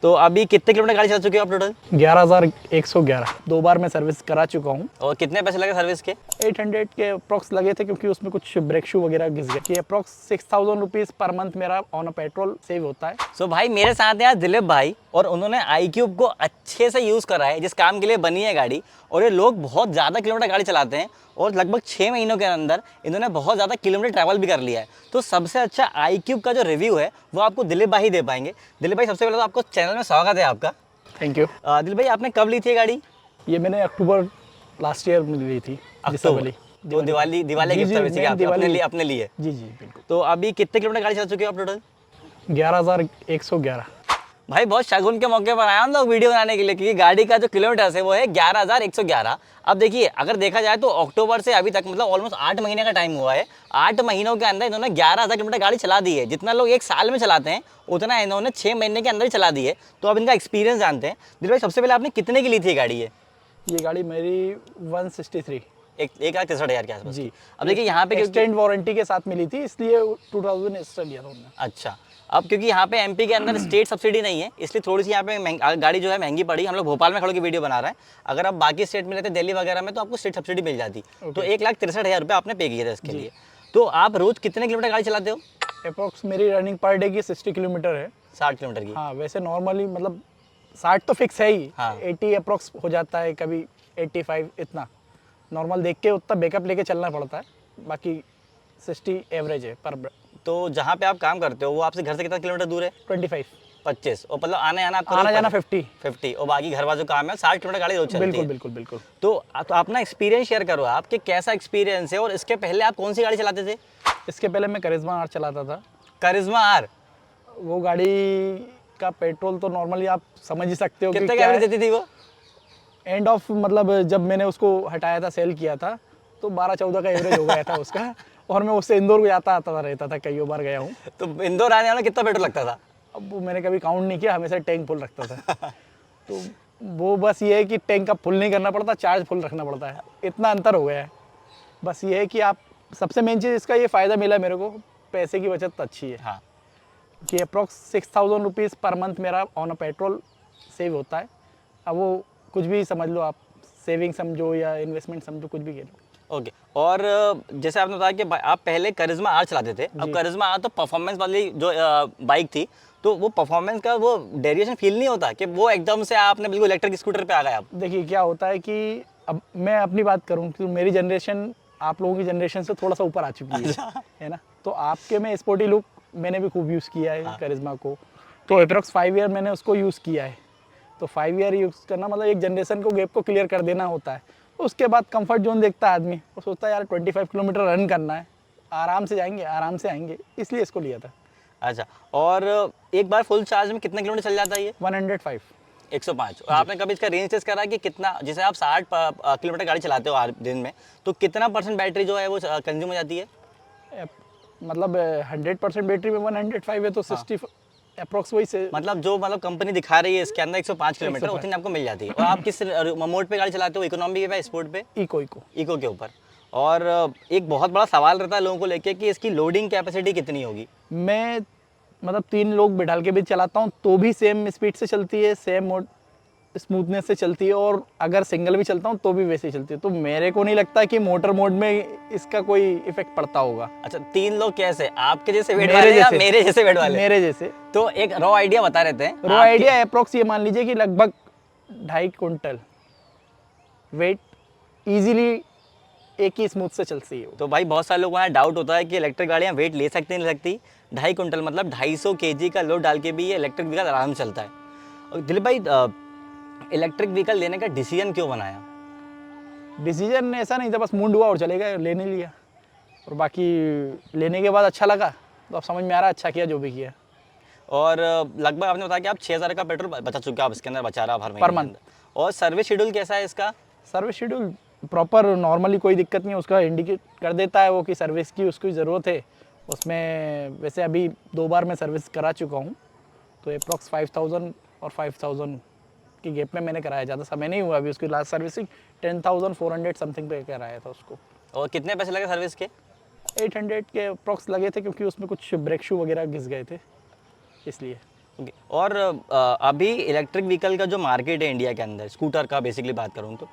तो अभी कितने किलोमीटर गाड़ी चला चुके हो आप टोटल? 11,111 2 बार मैं सर्विस करा चुका हूँ। और कितने पैसे लगे सर्विस के? 800 के अप्रॉक्स लगे थे क्योंकि उसमें कुछ ब्रेक शू वगैरह घिस गए कि अप्रॉक्स 6,000 रुपीज़ पर मंथ मेरा ऑन अ पेट्रोल सेव होता है। सो भाई मेरे साथ हैं दिलीप भाई और उन्होंने iQube को अच्छे से यूज़ करा है जिस काम के लिए बनी है गाड़ी। और ये लोग बहुत ज़्यादा किलोमीटर गाड़ी चलाते हैं और लगभग 6 महीनों के अंदर इन्होंने बहुत ज़्यादा किलोमीटर ट्रैवल भी कर लिया है। तो सबसे अच्छा iQube का जो रिव्यू है वो आपको दिलीप भाई ही दे पाएंगे। दिलीप भाई सबसे पहले तो आपको चैनल में स्वागत है आपका। Thank you. दिलीप भाई आपने कब ली थी ये गाड़ी? ये मैंने अक्टूबर लास्ट ईयर में ली थी। अक्टूबर तो दिवाली गिफ्ट सर्विस अपने लिए। जी जी बिल्कुल। तो अभी कितने किलोमीटर गाड़ी चला चुके हो आप टोटल? 11,111। भाई बहुत शगुन के मौके पर आया हम लोग वीडियो बनाने के लिए क्योंकि गाड़ी का जो किलोमीटर है वो है 11,111। अब देखिए अगर देखा जाए तो अक्टूबर से अभी तक मतलब ऑलमोस्ट 8 महीने का टाइम हुआ है। 8 महीनों के अंदर इन्होंने 11,000 किलोमीटर गाड़ी चला दी है। जितना लोग एक साल में चलाते हैं उतना इन्होंने 6 महीने के अंदर ही चला दी है। तो अब इनका एक्सपीरियंस जानते हैं। दिल भाई सबसे पहले आपने कितने की ली थी गाड़ी? ये गाड़ी मेरी 163 1,63,000 के आसपास। जी। अब देखिए यहाँ पे एक्सटेंड वारंटी के साथ मिली थी इसलिए 2000 एक्स्ट्रा लिया था उन्होंने। अच्छा, अब क्योंकि यहाँ पे एमपी के अंदर स्टेट सब्सिडी नहीं है इसलिए थोड़ी सी यहाँ पे गाड़ी जो है महंगी पड़ी। हम लोग भोपाल में खड़े की वीडियो बना रहे हैं। अगर आप बाकी स्टेट में रहते दिल्ली वगैरह में तो आपको स्टेट सब्सिडी मिल जाती। तो 1,63,000 रुपये आपने पे किए थे इसके लिए। तो आप रोज कितने किलोमीटर गाड़ी चलाते हो? अप्रॉक्स मेरी रनिंग पर डे की 60 किलोमीटर है। 60 किलोमीटर की? हाँ वैसे नॉर्मली मतलब 60 तो फिक्स है ही। हाँ। 80 अप्रॉक्स हो जाता है, कभी 85 इतना नॉर्मल देख के उतना बैकअप लेके चलना पड़ता है। बाकी 60 एवरेज है पर। तो जहाँ पे आप काम करते हो वो आपसे घर से कितना किलोमीटर दूर है? 25 और मतलब आना जाना 50 और बाकी घर वालों काम है 60 किलोमीटर गाड़ी रोज चलती है। बिल्कुल बिल्कुल बिल्कुल। तो अपना एक्सपीरियंस शेयर करो आप कि कैसा एक्सपीरियंस है और इसके पहले आप कौन सी गाड़ी चलाते थे? इसके पहले मैं करिश्मा आर चलाता था। करिश्मा आर? वो गाड़ी का पेट्रोल तो नॉर्मली आप समझ ही सकते हो कितने एवरेज देती थी वो? एंड ऑफ मतलब जब मैंने उसको हटाया था, सेल किया था तो 12-14 का एवरेज हो गया था उसका। और मैं उससे इंदौर को जाता आता रहता था, कई बार गया हूँ। तो इंदौर आने वाला कितना पेट्रोल लगता था? अब वो मैंने कभी काउंट नहीं किया, हमेशा टैंक फुल रखता था। तो वो बस ये है कि टैंक का फुल नहीं करना पड़ता, चार्ज फुल रखना पड़ता है, इतना अंतर हो गया है। बस ये है कि आप सबसे मेन चीज़ इसका ये फ़ायदा मिला मेरे को, पैसे की बचत अच्छी है। हाँ। कि अप्रॉक्स 6,000 रुपीज़ पर मंथ मेरा ऑन अ पेट्रोल सेव होता है। अब वो कुछ भी समझ लो आप, सेविंग समझो या इन्वेस्टमेंट समझो, कुछ भी कह लो। ओके। और जैसे आपने बताया कि आप पहले करिश्मा आर चलाते थे। अब करिश्मा आर तो परफॉर्मेंस वाली जो बाइक थी, तो वो परफॉर्मेंस का वो डेरिएशन फील नहीं होता कि वो एकदम से आपने बिल्कुल इलेक्ट्रिक स्कूटर पे आ गए आप? देखिए क्या होता है कि अब मैं अपनी बात करूं कि मेरी जनरेशन आप लोगों की जनरेशन से थोड़ा सा ऊपर आ चुकी है ना। तो आपके में स्पोर्टी लुक मैंने भी खूब यूज़ किया है। हाँ। करिश्मा को तो अप्रॉक्स 5 ईयर मैंने उसको यूज़ किया है। तो 5 ईयर यूज़ करना मतलब एक जनरेशन को गैप को क्लियर कर देना होता है। उसके बाद कंफर्ट जोन देखता है आदमी, वो सोचता है यार 25 किलोमीटर रन करना है, आराम से जाएंगे आराम से आएंगे, इसलिए इसको लिया था। अच्छा, और एक बार फुल चार्ज में कितने किलोमीटर चल जाता है ये? 105। 105। और आपने कभी इसका रेंज टेस्ट करा कि कितना, जैसे आप 60 किलोमीटर गाड़ी चलाते हो दिन में, तो कितना परसेंट बैटरी जो है वो कंज्यूम हो जाती है? मतलब 100% बैटरी में 105 है तो 60 अप्रॉक्स वही से मतलब जो कंपनी दिखा रही है इसके अंदर 105 किलोमीटर उतनी आपको मिल जाती है। और आप किस मोड पे गाड़ी चलाते हो? इकोनॉमी पे, स्पोर्ट पे? इको के ऊपर। और एक बहुत बड़ा सवाल रहता है लोगों को लेके कि इसकी लोडिंग कैपेसिटी कितनी होगी? मैं मतलब 3 लोग बिठाल के भी चलाता हूँ तो भी सेम स्पीड से चलती है, सेम मोड स्मूथनेस से चलती है। और अगर सिंगल भी चलता हूँ तो भी वैसे ही चलती है। तो मेरे को नहीं लगता कि मोटर मोड में इसका कोई इफेक्ट पड़ता होगा। अच्छा, 3 लोग कैसे? आपके जैसे वेट वाले या मेरे जैसे वेट वाले? मेरे जैसे। तो एक रॉ आइडिया बता रहते हैं। रॉ आइडिया अप्रोक्स ये मान लीजिए कि लगभग 2.5 क्विंटल वेट इजीली एक ही स्मूथ से चलती है। तो भाई बहुत सारे लोगों को यहाँ डाउट होता है कि इलेक्ट्रिक गाड़ियाँ वेट ले सकती नहीं सकती। 2.5 क्विंटल मतलब 250 kg का लोड डाल के भी ये इलेक्ट्रिक व्हीकल आराम से चलता है। और दिलीप भाई इलेक्ट्रिक व्हीकल लेने का डिसीजन क्यों बनाया? डिसीजन ऐसा नहीं था, बस मूड हुआ और चलेगा, लेने लिया। और बाकी लेने के बाद अच्छा लगा तो अब समझ में आ रहा है अच्छा किया जो भी किया। और लगभग आपने बताया कि आप 6,000 का पेट्रोल बचा चुके हो, आप इसके अंदर बचा रहा हर महीने पर मंथ। और सर्विस शेड्यूल कैसा है इसका? सर्विस शेड्यूल प्रॉपर नॉर्मली कोई दिक्कत नहीं है, उसका इंडिकेट कर देता है वो कि सर्विस की उसकी ज़रूरत है उसमें। वैसे अभी 2 बार मैं सर्विस करा चुका हूँ तो अप्रॉक्स 5,000 और 5,000 के गैप में मैंने कराया, ज़्यादा समय नहीं हुआ अभी। उसकी लास्ट सर्विसिंग 10,400 समथिंग पे कराया था उसको। और कितने पैसे लगे सर्विस के? 800 के अप्रॉक्स लगे थे क्योंकि उसमें कुछ ब्रेक शू वगैरह घिस गए थे इसलिए। ओके। और अभी इलेक्ट्रिक व्हीकल का जो मार्केट है इंडिया के अंदर, स्कूटर का बेसिकली बात करूँ तो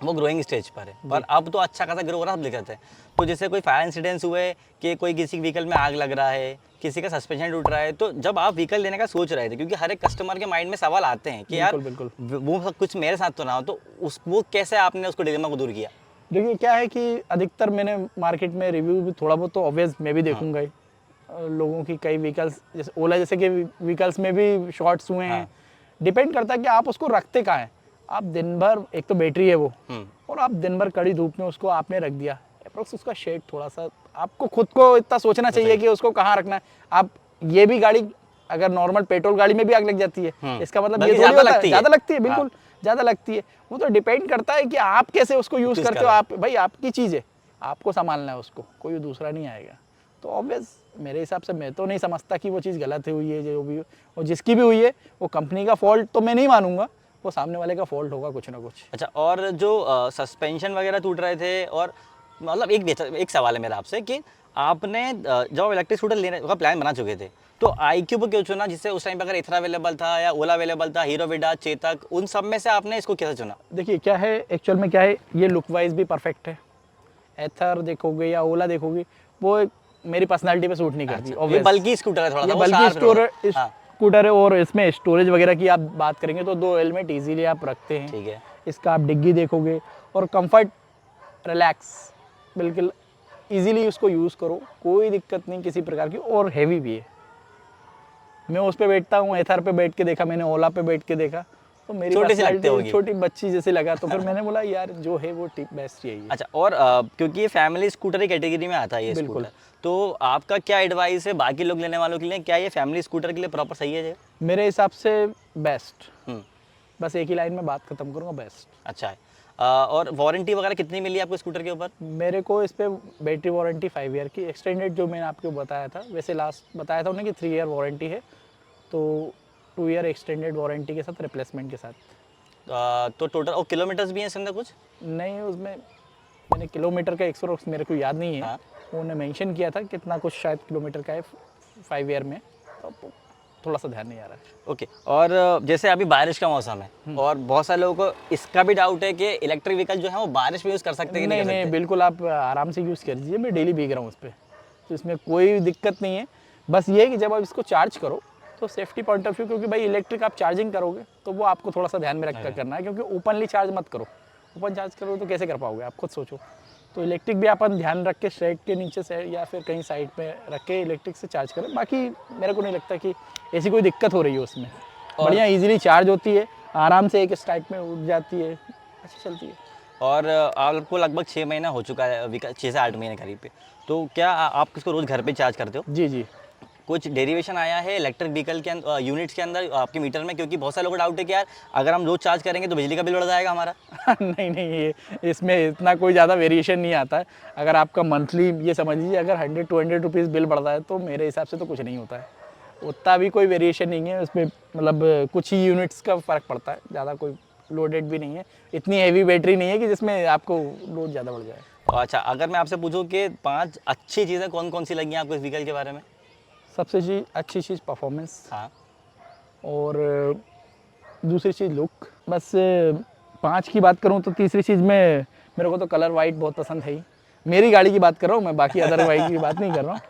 वो ग्रोइंग स्टेज पर है, पर अब तो अच्छा खासा ग्रो हो रहा है, आप दिखाते हैं। तो जैसे कोई फायर इंसिडेंट्स हुए कि कोई किसी व्हीकल में आग लग रहा है, किसी का सस्पेंशन टूट रहा है, तो जब आप व्हीकल लेने का सोच रहे थे, क्योंकि हर एक कस्टमर के माइंड में सवाल आते हैं कि यार बिल्कुल बिल्कुल। वो सब कुछ मेरे साथ तो ना हो, तो उस वो कैसे आपने उसको डिलेमा को दूर किया? देखिए क्या है कि अधिकतर मैंने मार्केट में रिव्यू भी थोड़ा बहुत तो ऑब्वियस मैं भी देखूंगा ही। लोगों की कई व्हीकल्स जैसे ओला जैसे कि व्हीकल्स में भी शॉर्ट्स हुए हैं। हाँ। डिपेंड करता है कि आप उसको रखते कहाँ हैं। आप दिन भर, एक तो बैटरी है वो, और आप दिन भर कड़ी धूप में उसको आपने रख दिया, अप्रोक्स उसका शेड थोड़ा सा आपको खुद को इतना सोचना चाहिए कि उसको कहाँ रखना है। आप ये भी गाड़ी अगर नॉर्मल पेट्रोल गाड़ी में भी आग लग जाती है, इसका मतलब ये बल्कि थोड़ी ज़्यादा होता है लगती है। ज़्यादा लगती है, बिल्कुल ज़्यादा लगती है। वो तो डिपेंड करता है कि आप कैसे उसको यूज़ यूज़ करते कर हो। रहे आप भाई आपकी चीज़ है, आपको संभालना है उसको, कोई दूसरा नहीं आएगा। तो ऑब्वियस मेरे हिसाब से मैं तो नहीं समझता कि वो चीज़ गलत हुई है, जो भी और जिसकी भी हुई है वो कंपनी का फॉल्ट तो मैं नहीं मानूंगा, वो सामने वाले का फॉल्ट होगा कुछ ना कुछ। अच्छा, और जो सस्पेंशन वगैरह टूट रहे थे, और मतलब एक सवाल है मेरा आपसे कि आपने जब इलेक्ट्रिक स्कूटर लेने का प्लान बना चुके थे, तो iQube को क्यों चुना? जिससे उस टाइम पे अगर इथर अवेलेबल था या ओला अवेलेबल था, हीरो विडा, चेतक, उन सब में से आपने इसको कैसे चुना? देखिए क्या है, एक्चुअल में क्या है, ये लुक वाइज भी परफेक्ट है। एथर देखोगे या ओला देखोगे, वो मेरी पर्सनालिटी पे सूट नहीं करती। अच्छा, ये बल्कि स्कूटर है, थोड़ा ये सा वो बल्कि शार्प थोड़ा सा। हाँ, स्कूटर है, और इसमें स्टोरेज वगैरह की आप बात करेंगे तो 2 एलिमेंट इजीली आप रखते हैं। ठीक है। इसका आप डिग्गी देखोगे, और कंफर्ट, रिलैक्स, बिल्कुल इजीली उसको यूज़ करो, कोई दिक्कत नहीं किसी प्रकार की। और हैवी भी है। मैं उस पे बैठता हूँ, एथर पे बैठ के देखा मैंने, ओला पे बैठ के देखा, तो मेरी छोटी सी लगती पर्सनालिटी होगी। छोटी बच्ची जैसे लगा, तो फिर मैंने बोला यार जो है वो टिप बेस्ट यही है। अच्छा, और क्योंकि ये फैमिली स्कूटर की कैटेगरी में आता है ये बिल्कुल। स्कूटर, तो आपका क्या एडवाइस है बाकी लोग लेने वालों के लिए? क्या ये फैमिली स्कूटर के लिए प्रॉपर सही है ये? मेरे हिसाब से बेस्ट। हम्म, बस एक ही लाइन में बात खत्म करूँगा, बेस्ट। अच्छा है। और वारंटी वगैरह कितनी मिली आपको स्कूटर के ऊपर? मेरे को इस पे बैटरी वारंटी 5 ईयर की एक्सटेंडेड, जो मैंने आपको बताया था, वैसे लास्ट बताया था उन्हें कि 3 ईयर वारंटी है, तो 2 ईयर एक्सटेंडेड वारंटी के साथ, रिप्लेसमेंट के साथ। तो टोटल और किलोमीटर्स भी हैं इसके अंदर कुछ? नहीं, उसमें मैंने किलोमीटर का एक्सप्रोक्स मेरे को याद नहीं है। हाँ। उन्होंने मेंशन किया था कितना कुछ शायद किलोमीटर का है 5 ईयर में, तो थोड़ा सा ध्यान नहीं आ रहा है। ओके। और जैसे अभी बारिश का मौसम है, और बहुत सारे लोगों को इसका भी डाउट है कि इलेक्ट्रिक व्हीकल जो है वो बारिश में यूज़ कर सकते हैं कि नहीं नहीं कर नहीं, सकते? बिल्कुल आप आराम से यूज़ कर दीजिए, मैं डेली भीग रहा हूँ उस पर, तो इसमें कोई दिक्कत नहीं है। बस ये है कि जब आप इसको चार्ज करो तो सेफ्टी पॉइंट ऑफ व्यू, क्योंकि भाई इलेक्ट्रिक आप चार्जिंग करोगे तो वो आपको थोड़ा सा ध्यान में रख कर करना है, क्योंकि ओपनली चार्ज मत करो। ओपन चार्ज करो तो कैसे कर पाओगे, आप खुद सोचो। तो इलेक्ट्रिक भी अपन ध्यान रख के शेड के नीचे से या फिर कहीं साइड पे रख के इलेक्ट्रिक से चार्ज करें। बाकी मेरे को नहीं लगता कि ऐसी कोई दिक्कत हो रही है उसमें। बढ़िया इजीली चार्ज होती है, आराम से एक स्ट्राइक में उठ जाती है, अच्छी चलती है। और आपको लगभग 6 महीना हो चुका है, 6 से 8 महीने करीब पे, तो क्या आप इसको रोज़ घर पे चार्ज करते हो? जी जी। कुछ डेरिवेशन आया है इलेक्ट्रिक व्हीकल के यूनिट्स के अंदर आपके मीटर में? क्योंकि बहुत सारे लोगों को डाउट है कि यार अगर हम रोज चार्ज करेंगे तो बिजली का बिल बढ़ जाएगा हमारा। नहीं नहीं, ये इसमें इतना कोई ज़्यादा वेरिएशन नहीं आता है। अगर आपका मंथली ये समझ लीजिए अगर 100-200 रुपीज़ बिल बढ़ता है तो मेरे हिसाब से तो कुछ नहीं होता है, उतना भी कोई वेरिएशन नहीं है उसमें। मतलब कुछ ही यूनिट्स का फ़र्क पड़ता है, ज़्यादा कोई लोडेड भी नहीं है, इतनी हैवी बैटरी नहीं है कि जिसमें आपको लोड ज़्यादा बढ़ जाए। अच्छा, अगर मैं आपसे पूछूं कि 5 अच्छी चीज़ें कौन कौन सी लगी हैं आपको इस व्हीकल के बारे में? सबसे अच्छी चीज़ परफॉर्मेंस, हाँ। और दूसरी चीज़ लुक। बस 5 की बात करूँ तो तीसरी चीज़ में मेरे को तो कलर वाइट बहुत पसंद है ही। मेरी गाड़ी की बात कर रहा हूँ मैं, बाकी अदर बाइक की बात नहीं कर रहा हूँ।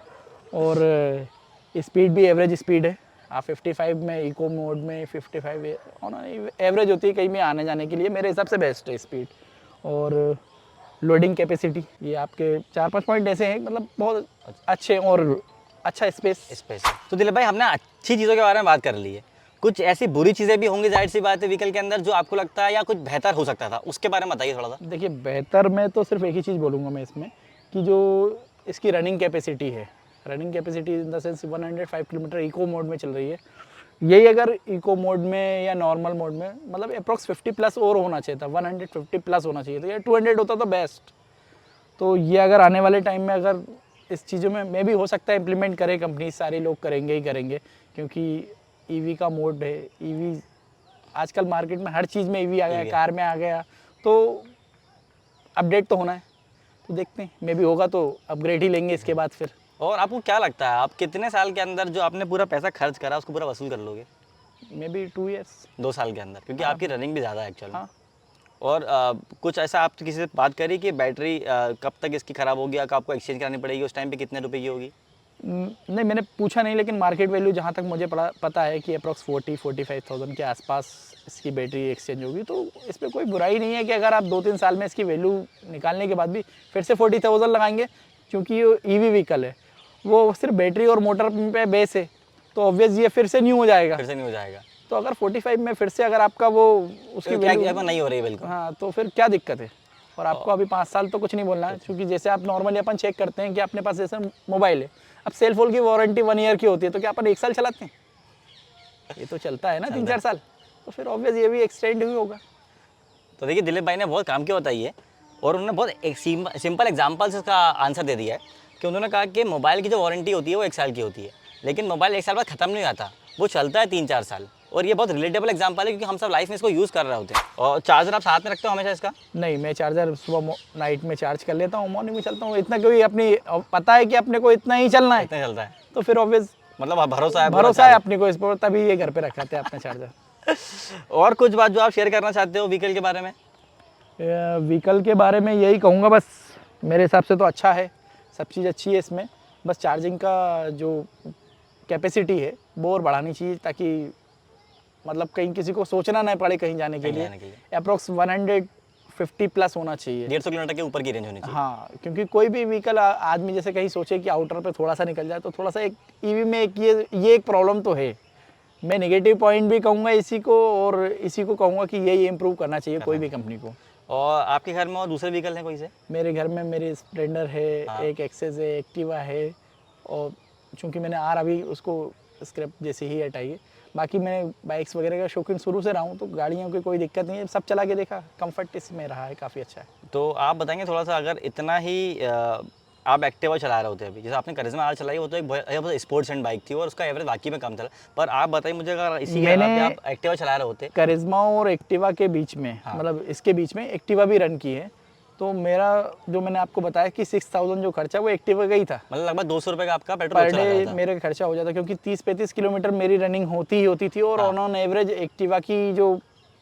और स्पीड भी एवरेज स्पीड है। आप 55 में इको मोड में 55 एवरेज होती है कहीं में आने जाने के लिए, मेरे हिसाब से बेस्ट है स्पीड। और लोडिंग कैपेसिटी, ये आपके 4-5 पॉइंट ऐसे हैं, मतलब बहुत अच्छे, और अच्छा स्पेस। तो दिलीप भाई, हमने अच्छी चीज़ों के बारे में बात कर ली है, कुछ ऐसी बुरी चीज़ें भी होंगी जाहिर सी बात है व्हीकल के अंदर, जो आपको लगता है या कुछ बेहतर हो सकता था, उसके बारे में बताइए थोड़ा सा। देखिए बेहतर में तो सिर्फ एक ही चीज़ बोलूँगा मैं इसमें, कि जो इसकी रनिंग कैपेसिटी है, running capacity in the sense 105 kilometre eco mode में चल रही है। यही अगर इको मोड में या नॉर्मल मोड में, मतलब अप्रॉक्स 50 प्लस और होना चाहिए था, 150 प्लस होना चाहिए था, या 200 होता तो बेस्ट। तो ये अगर आने वाले टाइम में अगर इस चीज़ों में भी हो सकता है इम्प्लीमेंट करें कंपनी, सारे लोग करेंगे ही करेंगे, क्योंकि ईवी का मोड है। ईवी आजकल मार्केट में हर चीज़ में ईवी आ गया, कार में आ गया, तो अपडेट तो होना है। तो देखते हैं, मे भी होगा तो अपग्रेड ही लेंगे इसके बाद फिर। और आपको क्या लगता है आप कितने साल के अंदर जो आपने पूरा पैसा खर्च करा उसको पूरा वसूल कर लोगे? May be 2 years। 2 साल के अंदर, क्योंकि हाँ। आपकी रनिंग भी ज़्यादा है एक्चुअल में। हाँ। और कुछ ऐसा आप किसी से बात करी कि बैटरी कब तक इसकी ख़राब होगी, आपको एक्सचेंज करानी पड़ेगी, उस टाइम पे कितने रुपए की होगी? नहीं, मैंने पूछा नहीं, लेकिन मार्केट वैल्यू जहाँ तक मुझे पता है कि अप्रॉक्स 40-45,000 के आसपास इसकी बैटरी एक्सचेंज होगी। तो इस पे कोई बुराई नहीं है कि अगर आप 2-3 साल में इसकी वैल्यू निकालने के बाद भी फिर से 40,000 लगाएंगे, क्योंकि ये ईवी व्हीकल है, वो सिर्फ बैटरी और मोटर पे बेस है, तो ऑब्वियस ये फिर से न्यू हो जाएगा। फिर से नहीं हो जाएगा? तो अगर 45 में फिर से अगर आपका वो उसकी तो क्या वैल्यू नहीं हो रही बिल्कुल? हाँ, तो फिर क्या दिक्कत है? और आपको अभी 5 साल तो कुछ नहीं बोलना है, क्योंकि जैसे आप नॉर्मली अपन चेक करते हैं कि अपने पास जैसे मोबाइल है, अब सेल फोन की वारंटी 1 ईयर की होती है, तो क्या अपन 1 साल चलाते हैं? ये तो चलता है ना 3-4 साल, तो फिर ऑब्वियस ये भी एक्सटेंड ही होगा। तो देखिए दिलीप भाई ने बहुत काम किया बताई है, और उन्होंने बहुत एक सिंपल एग्जाम्पल से इसका आंसर दे दिया है कि उन्होंने कहा कि मोबाइल की जो वारंटी होती है वो 1 साल की होती है, लेकिन मोबाइल 1 साल बाद ख़त्म नहीं आता, वो चलता है 3-4 साल। और ये बहुत रिलेटेबल एग्जाम्पल है, क्योंकि हम सब लाइफ में इसको यूज़ कर रहे होते हैं। और चार्जर आप साथ में रखते हो हमेशा इसका? नहीं, मैं चार्जर सुबह नाइट में चार्ज कर लेता हूँ, मॉर्निंग में चलता हूँ, इतना क्योंकि अपनी पता है कि अपने को इतना ही चलना है, इतना चलता है, तो फिर ऑब्वियस मतलब आप भरोसा है? भरोसा है अपने को इस पर, तभी ये घर पे रखा थे अपने चार्जर। और कुछ बात जो आप शेयर करना चाहते हो व्हीकल के बारे में? व्हीकल के बारे में यही कहूँगा, बस मेरे हिसाब से तो अच्छा है, सब चीज़ अच्छी है इसमें, बस चार्जिंग का जो कैपेसिटी है वो और बढ़ानी चाहिए, ताकि मतलब कहीं किसी को सोचना ना पड़े कहीं जाने के लिए। अप्रॉक्स 150 प्लस होना चाहिए, 150 किलोमीटर के ऊपर की रेंज होनी चाहिए। हाँ, क्योंकि कोई भी व्हीकल आदमी जैसे कहीं सोचे कि आउटर पे थोड़ा सा निकल जाए, तो थोड़ा सा एक ईवी में एक ये एक प्रॉब्लम तो है। मैं नेगेटिव पॉइंट भी कहूँगा इसी को, और इसी को कहूँगा कि यही इम्प्रूव करना चाहिए कोई भी कंपनी को। और आपके घर में और दूसरे व्हीकल हैं कोई से? मेरे घर में मेरी स्प्लेंडर है, हाँ। एक एक्सेस है, एक्टिवा है, और चूंकि मैंने आर अभी उसको स्क्रैप जैसे ही हटाई है, बाकी मैं बाइक्स वगैरह का शौकीन शुरू से रहा हूँ, तो गाड़ियों की कोई दिक्कत नहीं है, सब चला के देखा, कंफर्ट इसमें रहा है, काफ़ी अच्छा है। तो आप बताएंगे थोड़ा सा, अगर इतना ही आप एक्टिवा चला रहे होते अभी, जैसे आपने करिश्मा आर चलाई, वो तो एक स्पोर्ट्स एंड बाइक थी और उसका एवरेज बाकी में कम था, पर आप बताइए मुझे, अगर इसी के जगह पे आप एक्टिवा चला रहे होते? करिश्मा और एक्टिवा के बीच में, हाँ। मतलब इसके बीच में एक्टिवा भी रन की है, तो मेरा जो मैंने आपको बताया कि 6000 जो खर्चा वो एक्टिवा का ही था, मतलब लगभग 200 रुपये का आपका पेट्रोल पर चला डे था। मेरे खर्चा हो जाता, क्योंकि 30-35 किलोमीटर मेरी रनिंग होती ही होती थी, और ऑन एवरेज एक्टिवा की जो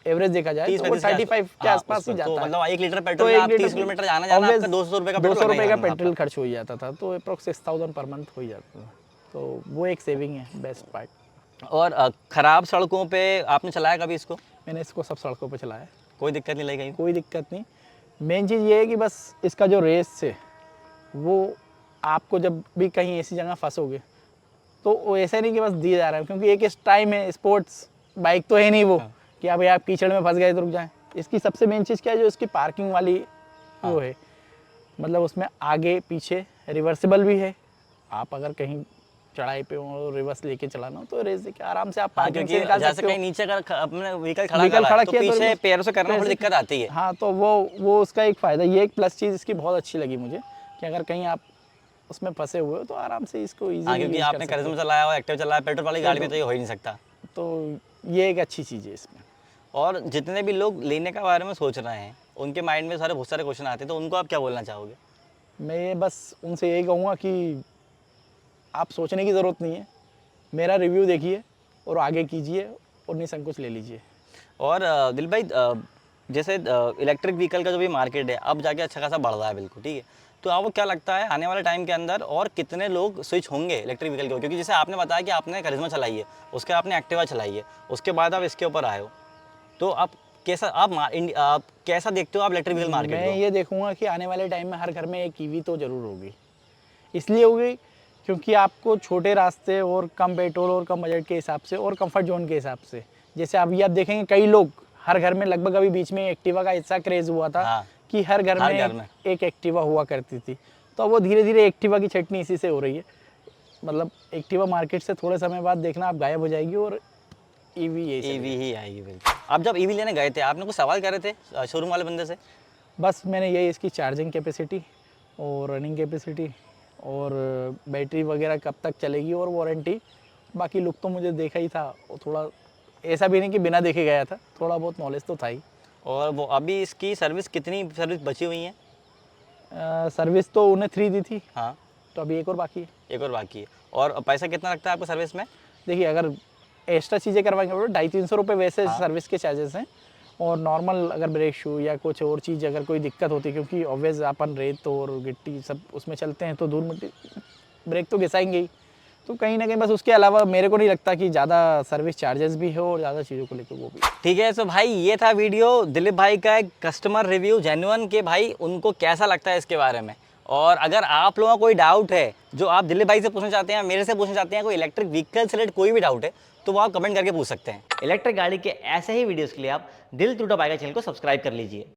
एवरेज देखा जाए तो वो 35 के आसपास ही जाता है। मतलब 1 लीटर पेट्रोल में आप 30 किलोमीटर जाना आपका 200 रुपये का 200 रुपये का पेट्रोल खर्च हो ही जाता था, तो अप्रॉक्स 6000 पर मंथ हो ही जाता था, तो वो एक सेविंग है, बेस्ट पार्ट। और ख़राब सड़कों पे आपने चलाया कभी इसको? मैंने इसको सब सड़कों पे चलाया, कोई दिक्कत नहीं लगी कहीं? कोई दिक्कत नहीं। मेन चीज़ ये है कि बस इसका जो रेस है वो, आपको जब भी कहीं ऐसी जगह फंसोगे तो वो ऐसा नहीं कि बस दिया जा रहा है, क्योंकि एक इस टाइम है, स्पोर्ट्स बाइक तो है नहीं वो, कि आप यार कीचड़ में फंस गए तो रुक जाएं। इसकी सबसे मेन चीज़ क्या है, जो इसकी पार्किंग वाली वो है, मतलब उसमें आगे पीछे रिवर्सिबल भी है, आप अगर कहीं चढ़ाई पे हो रिवर्स लेके चलाना हो तो रेस देके आराम से आप पार्किंग से निकाल सकते हो। कहीं नीचे अगर अपने व्हीकल खड़ा किया तो किया तो पीछे पैरों से करना थोड़ी दिक्कत आती है। हाँ, तो वो उसका एक फ़ायदा, ये एक प्लस चीज़ इसकी बहुत अच्छी लगी मुझे, कि अगर कहीं आप उसमें फंसे हुए हो तो आराम से इसको इजीली, क्योंकि आपने करिश्मा चलाया और एक्टिव चलाया, पेट्रोल वाली गाड़ी में तो ये हो ही नहीं सकता, तो ये एक अच्छी चीज़ है इसमें। और जितने भी लोग लेने के बारे में सोच रहे हैं उनके माइंड में बहुत सारे क्वेश्चन आते हैं, तो उनको आप क्या बोलना चाहोगे? मैं बस उनसे यही कहूँगा कि आप सोचने की ज़रूरत नहीं है, मेरा रिव्यू देखिए और आगे कीजिए और निसंकोच ले लीजिए। और दिल भाई, जैसे इलेक्ट्रिक व्हीकल का जो भी मार्केट है अब जाके अच्छा खासा बढ़ रहा है, बिल्कुल ठीक है, तो आपको क्या लगता है आने वाले टाइम के अंदर और कितने लोग स्विच होंगे इलेक्ट्रिक व्हीकल के? क्योंकि जैसे आपने बताया कि आपने करिश्मा चलाई है, उसके आपने एक्टिवा चलाई है, उसके बाद आप इसके ऊपर आए हो, तो आप कैसा देखते हो आप इलेक्ट्रिक व्हीकल मार्केट मैं को? ये देखूंगा कि आने वाले टाइम में हर घर में एक ईवी तो ज़रूर होगी। इसलिए होगी क्योंकि आपको छोटे रास्ते और कम पेट्रोल और कम बजट के हिसाब से और कंफर्ट जोन के हिसाब से, जैसे अभी आप देखेंगे कई लोग हर घर में लगभग, अभी बीच में एक्टिवा का ऐसा क्रेज़ हुआ था हाँ, कि हर घर में एक एक्टिवा हुआ करती थी, तो वो धीरे धीरे एक्टिवा की चटनी इसी से हो रही है। मतलब एक्टिवा मार्केट से थोड़े समय बाद देखना आप गायब हो जाएगी और ईवी ही आएगी बिल्कुल। आप जब ईवी लेने गए थे आपने कुछ सवाल करे थे शोरूम वाले बंदे से? बस मैंने यही इसकी चार्जिंग कैपेसिटी और रनिंग कैपेसिटी और बैटरी वगैरह कब तक चलेगी और वारंटी, बाकी लुक तो मुझे देखा ही था, और थोड़ा ऐसा भी नहीं कि बिना देखे गया था, थोड़ा बहुत नॉलेज तो था ही। और वो अभी इसकी सर्विस बची हुई है? सर्विस तो उन्हें 3 दी थी, हाँ, तो अभी एक और बाकी है। एक और बाकी है। और पैसा कितना लगता है आपको सर्विस में? देखिए अगर एक्स्ट्रा चीज़ें करवाएंगे तो 250-300 रुपये वैसे सर्विस के चार्जेस हैं, और नॉर्मल अगर ब्रेक शू या कुछ और चीज़ अगर कोई दिक्कत होती है, क्योंकि ऑब्वियस अपन रेत और गिट्टी सब उसमें चलते हैं तो धूल मिट्टी ब्रेक तो घिसाएंगे ही, तो कहीं ना कहीं बस उसके अलावा मेरे को नहीं लगता कि ज़्यादा सर्विस चार्जेस भी हो और ज़्यादा चीज़ों को लेकर वो भी। ठीक है, सो भाई ये था वीडियो दिलीप भाई का एक कस्टमर रिव्यू जेन्युइन के भाई उनको कैसा लगता है इसके बारे में। और अगर आप लोगों का कोई डाउट है जो आप दिलीप भाई से पूछना चाहते हैं, मेरे से पूछना चाहते हैं, कोई इलेक्ट्रिक व्हीकल से रिलेटेड कोई भी डाउट है, तो वो आप कमेंट करके पूछ सकते हैं। इलेक्ट्रिक गाड़ी के ऐसे ही वीडियोस के लिए आप दिल टूटा बाइक चैनल को सब्सक्राइब कर लीजिए।